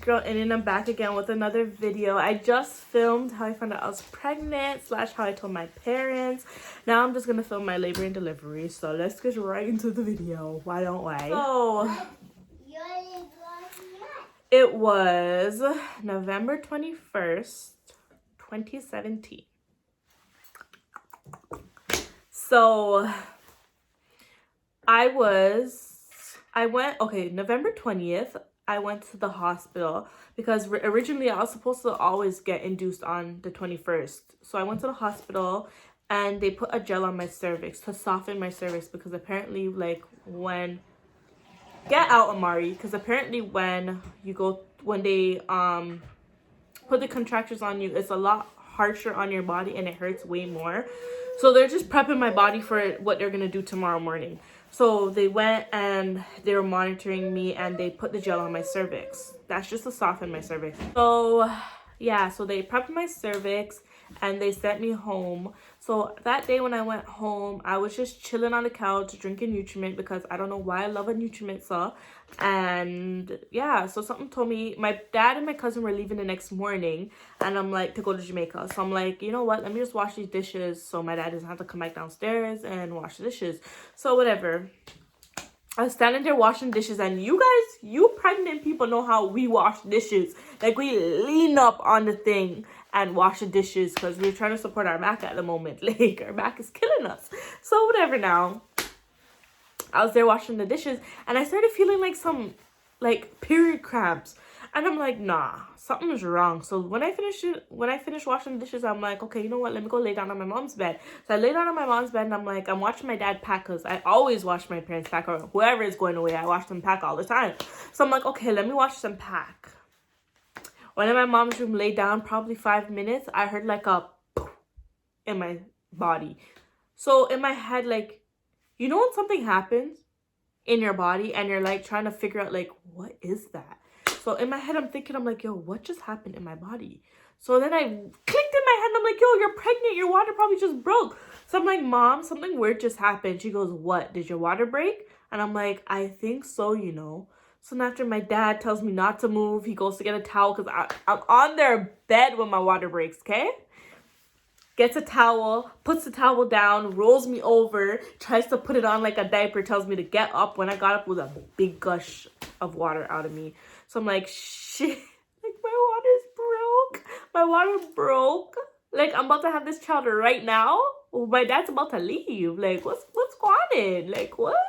girl in and I'm back again with another video. I just filmed how I found out I was pregnant / how I told my parents. Now I'm just gonna film my labor and delivery. So let's get right into the video. Why don't we? So it was November 21st, 2017. So November 20th, I went to the hospital because originally I was supposed to always get induced on the 21st. So I went to the hospital and they put a gel on my cervix to soften my cervix because apparently when they put the contractors on you, it's a lot harsher on your body and it hurts way more. So they're just prepping my body for what they're gonna do tomorrow morning. So they went and they were monitoring me and they put the gel on my cervix. That's just to soften my cervix. So yeah, so they prepped my cervix and they sent me home. So that day when I went home, I was just chilling on the couch drinking Nutriment because I don't know why I love a Nutriment so. And yeah, so something told me my dad and my cousin were leaving the next morning and I'm like to go to Jamaica. So I'm like, you know what, let me just wash these dishes so my dad doesn't have to come back downstairs and wash the dishes. So whatever, I was standing there washing dishes, and you pregnant people know how we wash dishes. Like, we lean up on the thing and wash the dishes because we're trying to support our back at the moment. Like, our back is killing us. So whatever now. I was there washing the dishes and I started feeling like some period cramps. And I'm like, nah, something is wrong. So when I finished washing the dishes, I'm like, okay, you know what? Let me go lay down on my mom's bed. So I lay down on my mom's bed and I'm watching my dad pack because I always watch my parents pack, or whoever is going away, I watch them pack all the time. So I'm like, okay, let me watch them pack. When in my mom's room, lay down probably 5 minutes, I heard like a poof in my body. So in my head, like, you know when something happens in your body and you're like trying to figure out like, what is that? So in my head, I'm thinking, I'm like, yo, what just happened in my body? So then I clicked in my head and I'm like, yo, you're pregnant. Your water probably just broke. So I'm like, Mom, something weird just happened. She goes, what? Did your water break? And I'm like, I think so, you know. So then after my dad tells me not to move, he goes to get a towel because I'm on their bed when my water breaks, okay? Gets a towel, puts the towel down, rolls me over, tries to put it on like a diaper, tells me to get up. When I got up, with a big gush of water out of me. So I'm like, shit, like my water broke. Like, I'm about to have this child right now. My dad's about to leave. Like, what's going on? Like, what?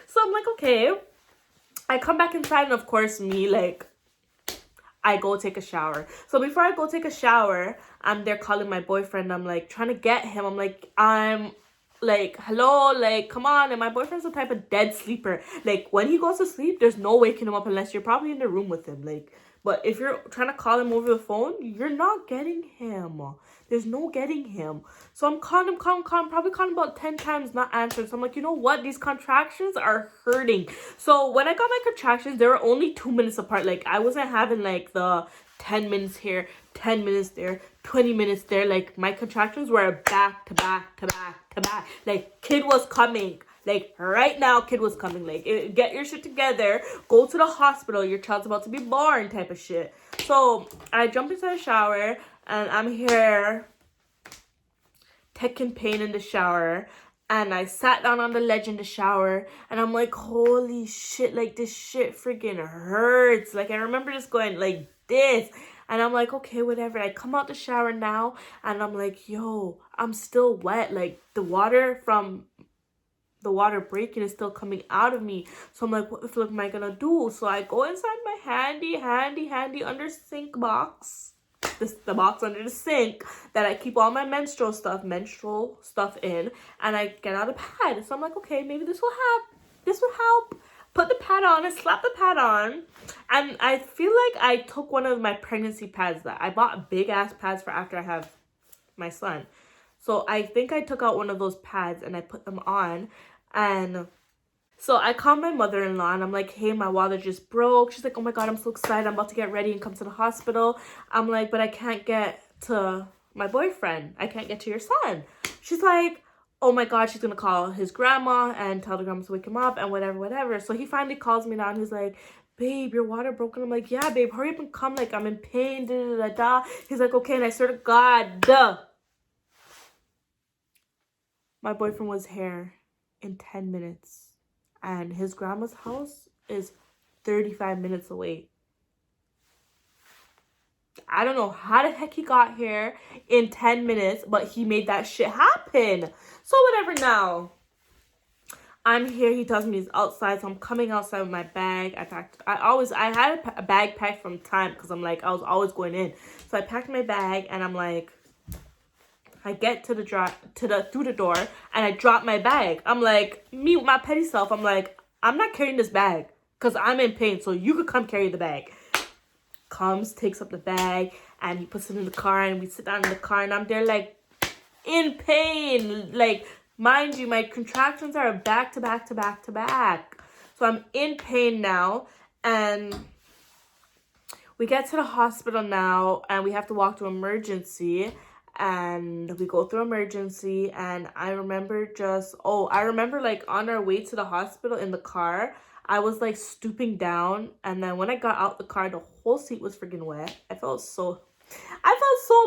So I'm like, okay. I come back inside and of course I go take a shower. So before I go take a shower, I'm there calling my boyfriend. I'm like trying to get him. I'm like, hello, like, come on. And my boyfriend's the type of dead sleeper. Like, when he goes to sleep, there's no waking him up unless you're probably in the room with him. Like, but if you're trying to call him over the phone, you're not getting him. There's no getting him. So I'm calling him, probably calling about 10 times, not answering. So I'm like, you know what? These contractions are hurting. So when I got my contractions, they were only 2 minutes apart. Like, I wasn't having like the 10 minutes here, 10 minutes there, 20 minutes there. Like, my contractions were back to back to back to back. Like, kid was coming. Like, right now, kid was coming. Like, get your shit together. Go to the hospital. Your child's about to be born type of shit. So I jump into the shower and I'm here taking pain in the shower. And I sat down on the ledge in the shower and I'm like, holy shit, like, this shit freaking hurts. Like, I remember just going like this. And I'm like, okay, whatever. I come out the shower now and I'm like, yo, I'm still wet. Like, the water breaking is still coming out of me. So I'm like, what the fuck am I gonna do? So I go inside my handy under sink box. The box under the sink that I keep all my menstrual stuff in, and I get out a pad. So I'm like, okay, maybe this will help. Put the pad on and slap the pad on. And I feel like I took one of my pregnancy pads that I bought, big ass pads for after I have my son. So I think I took out one of those pads and I put them on. And so I called my mother-in-law and I'm like, hey, my water just broke. She's like, oh my God, I'm so excited. I'm about to get ready and come to the hospital. I'm like, but I can't get to my boyfriend. I can't get to your son. She's like, oh my God, she's going to call his grandma and tell the grandma to wake him up and whatever. So he finally calls me now and he's like, babe, your water broken. I'm like, yeah, babe, hurry up and come. Like, I'm in pain. Da, da, da, da. He's like, okay. And I swear to God, duh. My boyfriend was here in 10 minutes. And his grandma's house is 35 minutes away. I don't know how the heck he got here in 10 minutes, but he made that shit happen. So whatever now. I'm here. He tells me he's outside, so I'm coming outside with my bag. I had a bag packed from time because I'm like, I was always going in. So I packed my bag and I'm like, I get to through the door and I drop my bag. I'm like, me with my petty self, I'm like, I'm not carrying this bag because I'm in pain, so you could come carry the bag. Comes, takes up the bag, and he puts it in the car, and we sit down in the car, and I'm there like in pain. Like, mind you, my contractions are back to back to back to back. So I'm in pain now, and we get to the hospital now, and we have to walk to emergency, and we go through emergency, and I remember like on our way to the hospital in the car, I was like stooping down, and then when I got out the car, the whole seat was freaking wet. I felt so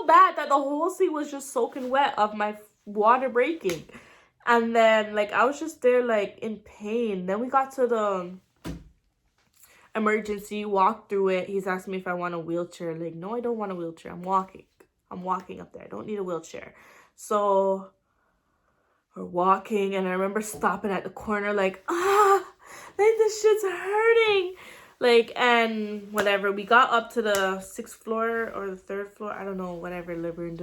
bad that the whole seat was just soaking wet of my water breaking. And then like I was just there like in pain. Then we got to the emergency, walked through it. He's asking me if I want a wheelchair. Like, no, I don't want a wheelchair. I'm walking up there. I don't need a wheelchair. So we're walking, and I remember stopping at the corner like, like this shit's hurting. Like, and whatever. We got up to the 6th floor or the 3rd floor. I don't know, whatever labor and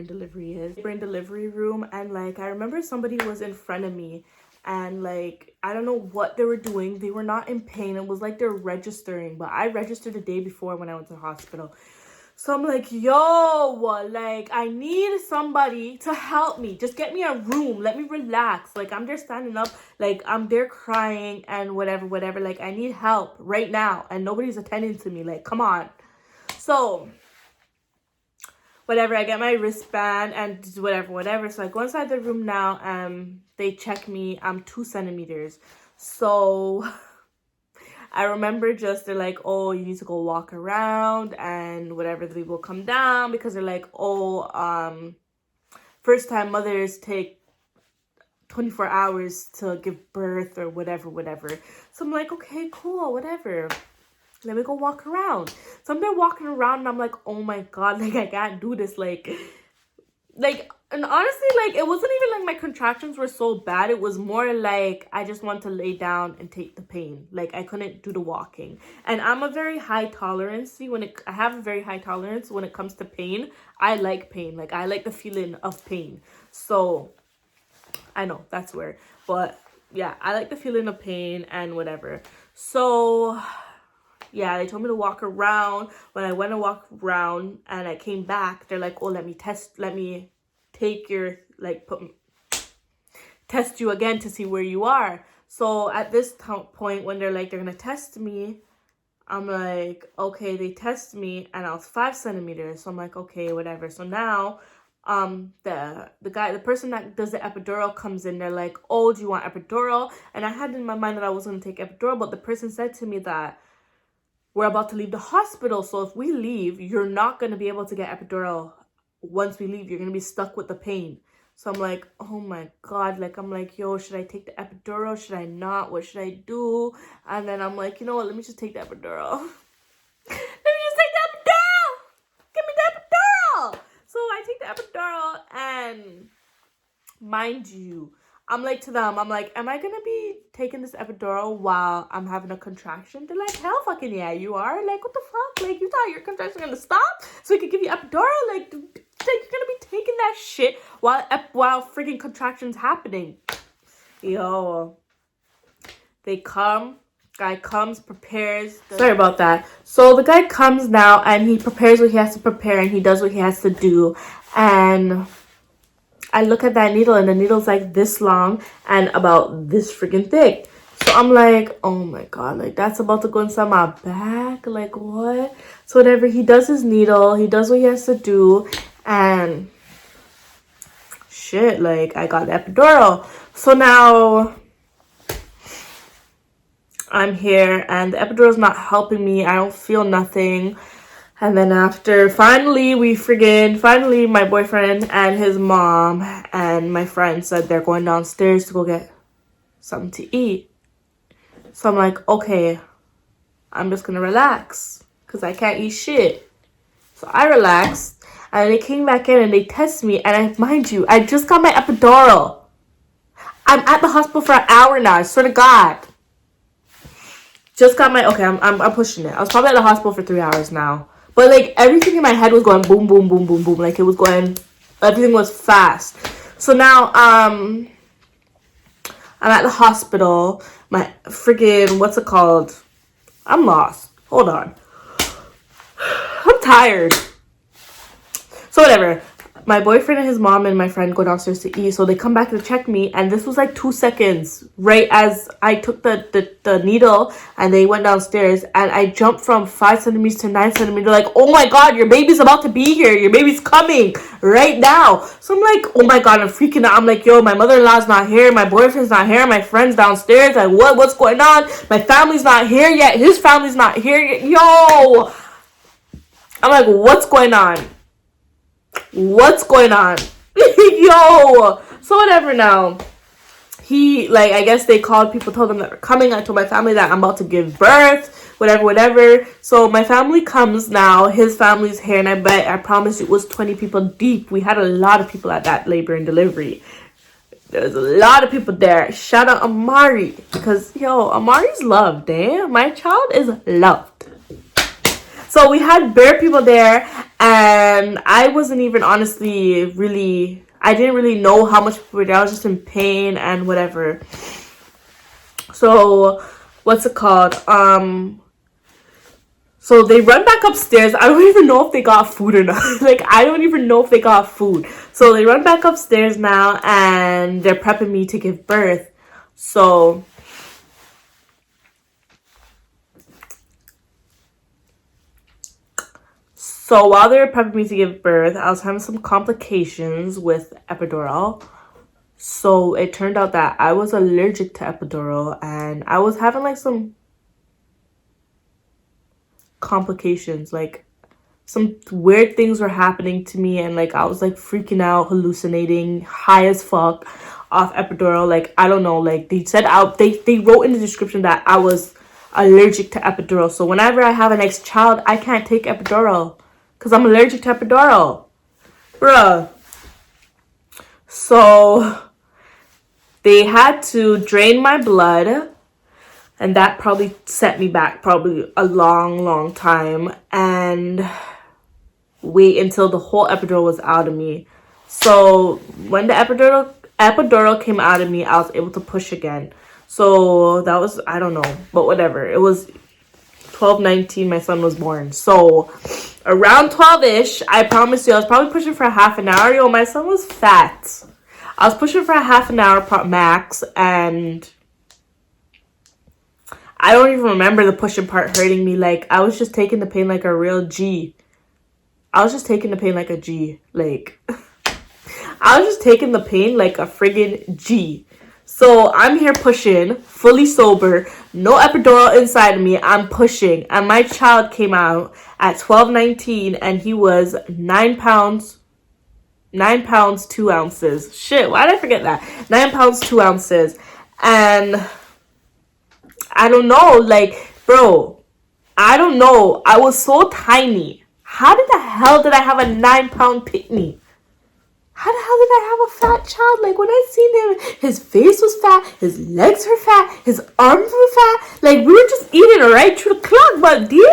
delivery is. Labor and delivery room. And like, I remember somebody was in front of me. And like, I don't know what they were doing. They were not in pain. It was like they're registering. But I registered the day before when I went to the hospital. So I'm like, yo, like, I need somebody to help me. Just get me a room. Let me relax. Like, I'm there standing up. Like, I'm there crying and whatever. Like, I need help right now. And nobody's attending to me. Like, come on. So, whatever. I get my wristband and whatever. So, I go inside the room now. They check me. I'm 2 centimeters. So I remember they're like, oh, you need to go walk around and whatever. They will come down because they're like, oh, first time mothers take 24 hours to give birth or whatever. So I'm like, okay, cool, whatever. Let me go walk around. So I'm there walking around and I'm like, oh my God, like I can't do this. Like, and honestly, like, it wasn't even like my contractions were so bad. It was more like I just want to lay down and take the pain. Like, I couldn't do the walking. And I'm a very high tolerance. I have a very high tolerance when it comes to pain. I like pain. Like, I like the feeling of pain. So, I know, that's weird. But, yeah, I like the feeling of pain and whatever. So, yeah, they told me to walk around. When I went to walk around and I came back, they're like, oh, let me take your, like, test you again to see where you are. So at this point, when they're like, they're going to test me, I'm like, okay, they test me and I was 5 centimeters. So I'm like, okay, whatever. So now, the person that does the epidural comes in. They're like, oh, do you want epidural? And I had in my mind that I was going to take epidural, but the person said to me that we're about to leave the hospital. So if we leave, you're not going to be able to get epidural. Once we leave, you're going to be stuck with the pain. So I'm like, oh my God. Like, I'm like, yo, should I take the epidural? Should I not? What should I do? And then I'm like, you know what? Let me just take the epidural. Let me just take the epidural. Give me the epidural. So I take the epidural and mind you, I'm like to them, I'm like, am I going to be taking this epidural while I'm having a contraction? They're like, hell fucking yeah, you are. Like, what the fuck? Like, you thought your contraction going to stop so we could give you epidural? Like, you're going to be taking that shit while freaking contractions happening. Yo. They come. Guy comes, prepares. Sorry about that. So the guy comes now and he prepares what he has to prepare and he does what he has to do. And I look at that needle and the needle's like this long and about this freaking thick. So I'm like, oh my God, like that's about to go inside my back. Like what? So whatever, he does his needle, he does what he has to do, and shit, like I got the epidural. So now I'm here and the epidural is not helping me. I don't feel nothing. And then after, finally, my boyfriend and his mom and my friend said they're going downstairs to go get something to eat. So I'm like, okay, I'm just gonna relax because I can't eat shit. So I relaxed and they came back in and they tested me. And mind you, I just got my epidural. I'm at the hospital for an hour now, I swear to God. Just got my, okay, I'm pushing it. I was probably at the hospital for 3 hours now. But, like, everything in my head was going boom, boom, boom, boom, boom. Like, it was going, everything was fast. So now, I'm at the hospital. My freaking, what's it called? I'm lost. Hold on. I'm tired. So, whatever. My boyfriend and his mom and my friend go downstairs to eat. So, they come back to check me. And this was, like, 2 seconds. Right as I took the needle and they went downstairs. And I jumped from 5 centimeters to 9 centimeters. Like, oh, my God, your baby's about to be here. Your baby's coming right now. So, I'm like, oh, my God, I'm freaking out. I'm like, yo, my mother-in-law's not here. My boyfriend's not here. My friend's downstairs. Like, what's going on? My family's not here yet. His family's not here yet. Yo. I'm like, what's going on? What's going on? Yo. So whatever now. I guess they called people, told them that they're coming. I told my family that I'm about to give birth. Whatever. So my family comes now. His family's here. And I promise it was 20 people deep. We had a lot of people at that labor and delivery. There's a lot of people there. Shout out Amari. Because, yo, Amari's loved, eh? My child is loved. So we had bare people there, and I wasn't even honestly really, I didn't really know how much people were there. I was just in pain and whatever. So, what's it called? So they run back upstairs. I don't even know if they got food or not. Like, I don't even know if they got food. So they run back upstairs now, and they're prepping me to give birth. So while they were prepping me to give birth, I was having some complications with epidural. So it turned out that I was allergic to epidural and I was having like some complications. Like some weird things were happening to me and like I was like freaking out, hallucinating, high as fuck off epidural. Like, I don't know, like they said they wrote in the description that I was allergic to epidural. So whenever I have a next child, I can't take epidural. Because I'm allergic to epidural. Bruh. So they had to drain my blood. And that probably set me back probably a long time. And wait until the whole epidural was out of me. So when the epidural came out of me, I was able to push again. So that was, I don't know. But whatever. It was 12:19, my son was born. So around 12-ish, I promise you, I was probably pushing for a half an hour. Yo, my son was fat. I was pushing for a half an hour max, and I don't even remember the pushing part hurting me. Like, I was just taking the pain like a real G. I was just taking the pain like a G. Like, I was just taking the pain like a friggin' G. So I'm here pushing, fully sober, no epidural inside of me. I'm pushing, and my child came out at 12:19, and he was 9 pounds, 2 ounces. Shit, why did I forget that? 9 pounds, 2 ounces, and I don't know, like, bro, I don't know. I was so tiny. How the hell did I have a 9-pound pitney? How the hell did I have a fat child? Like, when I seen him, his face was fat, his legs were fat, his arms were fat. Like, we were just eating right through the clock. But damn, nigga, you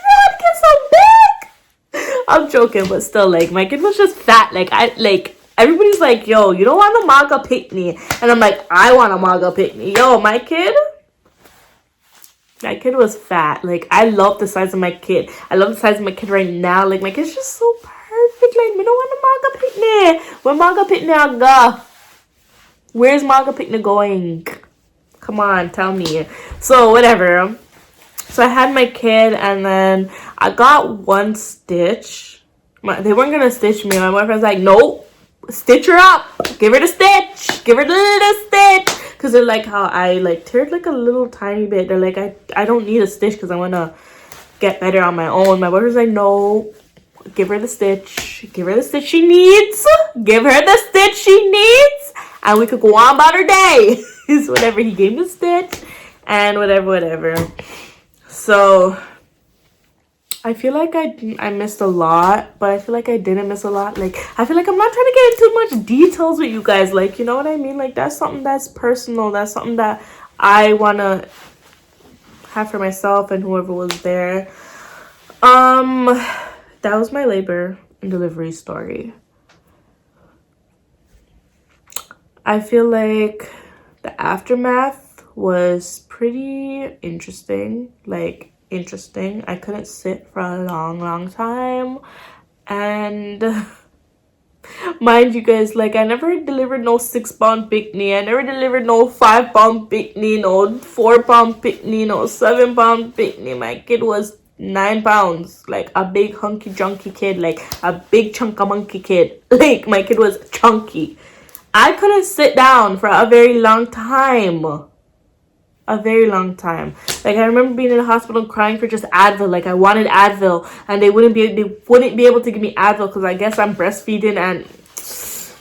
know how to get so big? I'm joking, but still, like, my kid was just fat. Like, everybody's like, yo, you don't want a maga pitney. And I'm like, I want a maga pitney. Yo, my kid was fat. Like, I love the size of my kid. I love the size of my kid right now. Like, my kid's just so perfect. Like, me don't want a maga pitney. Where maga pitney go? Where's maga pitney going? Come on, tell me. So, whatever. So, I had my kid, and then I got one stitch. They weren't going to stitch me. My boyfriend's like, nope. Stitch her up. Give her the stitch. Give her the little stitch. because they're like how I like teared like a little tiny bit. They're like, I don't need a stitch because I want to get better on my own. My boyfriend's like, no, give her the stitch. Give her the stitch she needs. Give her the stitch she needs. And we could go on about her day. Is whatever. He gave me the stitch and whatever. So I feel like I missed a lot, but I feel like I didn't miss a lot. Like, I feel like I'm not trying to get into much details with you guys. Like, you know what I mean? Like, that's something that's personal. That's something that I want to have for myself and whoever was there. That was my labor and delivery story. I feel like the aftermath was pretty interesting. Like, interesting. I couldn't sit for a long time. And mind you guys, like, I never delivered no 6-pound picnic. I never delivered no 5-pound picnic, no 4-pound picnic, no 7-pound picnic. My kid was 9 pounds, like a big hunky junky kid, like a big chunka monkey kid. Like, my kid was chunky. I couldn't sit down for a very long time. A very long time. Like, I remember being in the hospital and crying for just Advil. Like, I wanted Advil, and they wouldn't be able to give me Advil because I guess I'm breastfeeding. And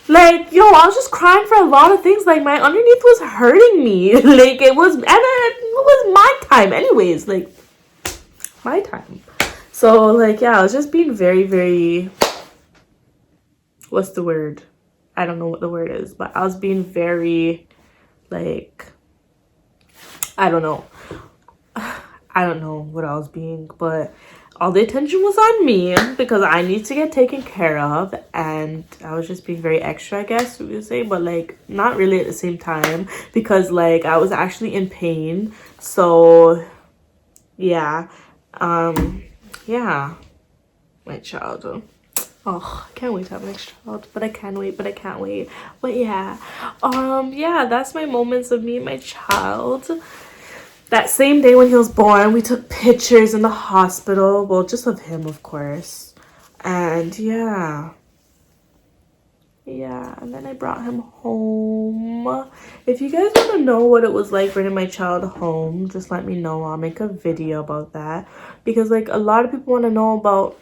like, yo, I was just crying for a lot of things. Like, my underneath was hurting me. Like, it was my time anyways. Like, my time. So, like, yeah, I was just being very, what's the word? I don't know what the word is, but I was being very, like, I don't know what I was being, but all the attention was on me because I need to get taken care of, and I was just being very extra, I guess we would say, but like not really at the same time, because like I was actually in pain. So yeah, yeah, my child. Oh, I can't wait to have my next child, but I can't wait. But yeah, yeah, that's my moments of me and my child. That same day when he was born, we took pictures in the hospital. Well, just of him, of course. And yeah. Yeah, and then I brought him home. If you guys want to know what it was like bringing my child home, just let me know. I'll make a video about that. Because, like, a lot of people want to know about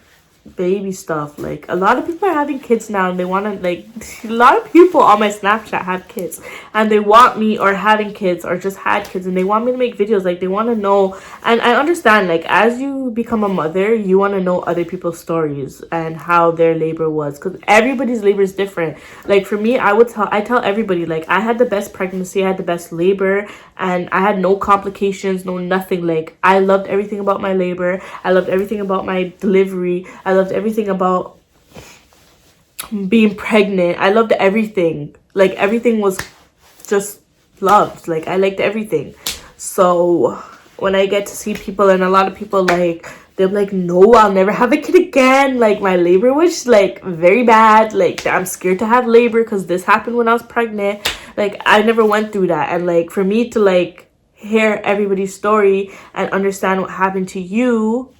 baby stuff. Like, a lot of people are having kids now, and they want to, like, a lot of people on my Snapchat have kids, and they want me, or having kids, or just had kids, and they want me to make videos. Like, they want to know. And I understand, like, as you become a mother, you want to know other people's stories and how their labor was, because everybody's labor is different. Like, for me, I tell everybody, like, I had the best pregnancy, I had the best labor, and I had no complications, no nothing. Like, I loved everything about my labor. I loved everything about my delivery. I loved everything about being pregnant. I loved everything. Like, everything was just loved. Like, I liked everything. So when I get to see people, and a lot of people, like, they're like, no, I'll never have a kid again. Like, my labor was like very bad. Like, I'm scared to have labor because this happened when I was pregnant. Like, I never went through that. And like, for me to like hear everybody's story and understand what happened to you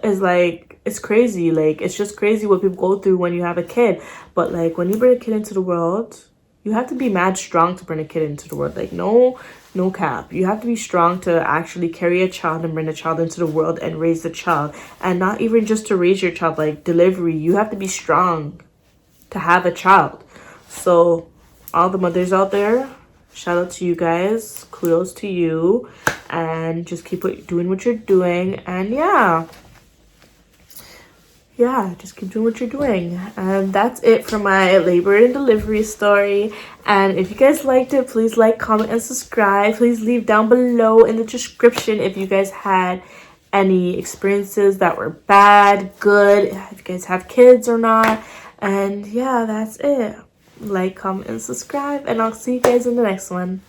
is like, it's crazy. Like, it's just crazy what people go through when you have a kid. But like, when you bring a kid into the world, you have to be mad strong to bring a kid into the world. Like, no cap. You have to be strong to actually carry a child and bring a child into the world and raise the child. And not even just to raise your child, like delivery. You have to be strong to have a child. So all the mothers out there, shout out to you guys. Kudos to you. And just keep doing what you're doing. And yeah, just keep doing what you're doing. And that's it for my labor and delivery story. And if you guys liked it, please like, comment, and subscribe. Please leave down below in the description if you guys had any experiences that were bad, good, if you guys have kids or not. And yeah, that's it. Like, comment, and subscribe, and I'll see you guys in the next one.